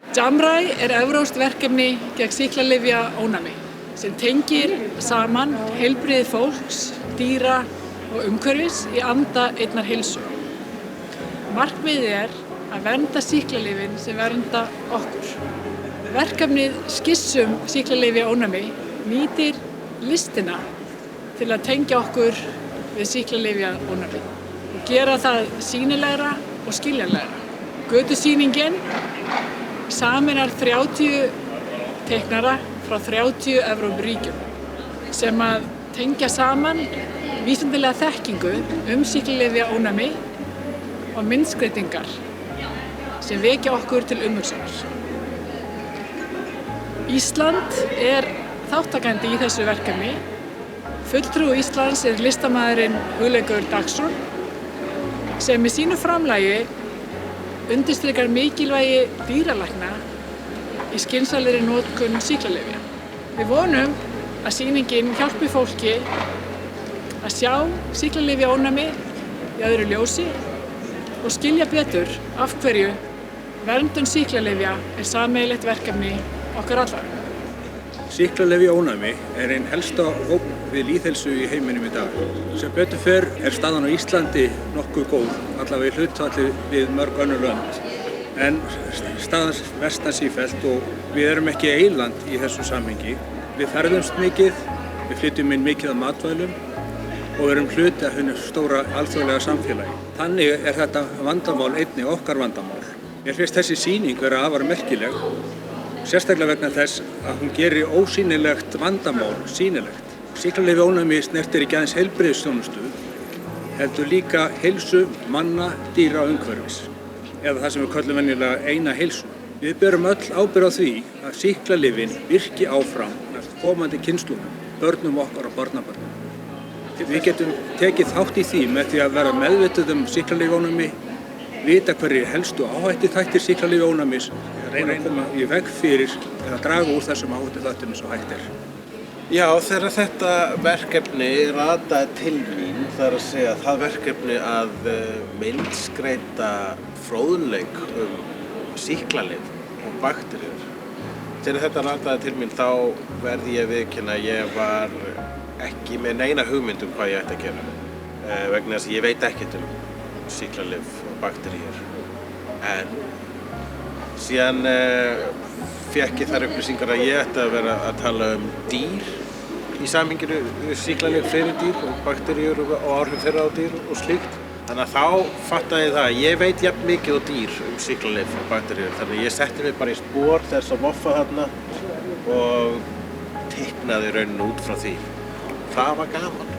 Jamræ evrópskt verkefni gegn sýklalyfjaónæmi sem tengir saman heilbrigði fólks, dýra og umhverfis í anda einnar heilsu. Markmiðið að vernda sýklalyfin sem vernda okkur. Verkefnið Skissum sýklalyfjaónæmi nýtir listina til að tengja okkur við sýklalyfjaónæmi og gera það sýnilegra og skiljanlegra. Götusýningin sameinar 30 teiknara frá 30 Evrópuríkjum sem að tengja saman vísindalega þekkingu sýklalyfjaónæmi og myndskreytingar sem vekja okkur til umhugsunar. Ísland þátttakandi í þessu verkefni. Fulltrúi Íslands listamaðurinn Hugleikur Dagsson sem með sínu framlagi undirstrikar mikilvægi dýralækna í skynsamlegri notkun sýklalyfja. Við vonum að sýningin hjálpi fólki að sjá sýklalyfjaónæmi í öðru ljósi og skilja betur af hverju verndun sýklalyfja sameiginlegt verkefni okkar allra. Sýklalyfjaónæmi ein helsta ógn við lýðheilsu í heiminum í dag. Sem betur fer staðan á Íslandi nokkuð góð, allavega í hlutfalli við mörg önnur lönd. En staðan versnar sífellt og við erum ekki eyland í þessu samhengi. Við ferðumst mikið, við flytjum inn mikið af matvælum og við erum hluti af hinu stóra alþjóðlega samfélagi. Þannig þetta vandamál einnig okkar vandamál. Mér finnst þessi sýning vera afar merkileg. Sérstaklega vegna þess að hún gerir ósýnilegt vandamál sýnilegt. Sýklalyfjaónæmi snertir ekki aðeins heilbrigðisþjónustu, heldur líka heilsu manna, dýra og umhverfis, eða það sem við köllum venjulega eina heilsu. Við berum öll ábyrgð á því að sýklalyfin virki áfram með komandi kynslóðum, börnum okkar og barnabörnum. Við getum tekið þátt í því með því að vera meðvituð sýklalyfjaónæmi, vita hverjir helstu áhættuþættir sýklalyfjaónæmis, reyna að koma í veg fyrir eða draga úr þessum áhættuþáttum eins og hægt Já, þegar þetta verkefni rataði til mín, það að segja það verkefni að myndskreyta fróðleik sýklalyf og bakteríur. Þegar þetta rataði til mín þá verði ég viðurkenna að ég var ekki með neina hugmynd hvað ég ætti að gera. Vegna þess að ég veit ekkert sýklalyf og bakteríur. En síðan fékk ég þær upplýsingar að ég ætti að vera að tala dýr í samhenginu sýklalyf fyrir dýr og bakteríur og áhrif þeirra á dýr og slíkt. Þannig að þá fattaði ég það að ég veit jafn mikið á dýr sýklalyf og bakteríur. Þannig að ég setti mig bara í spor þess að moffa þarna og teiknaði rauninni út frá því. Það var gaman.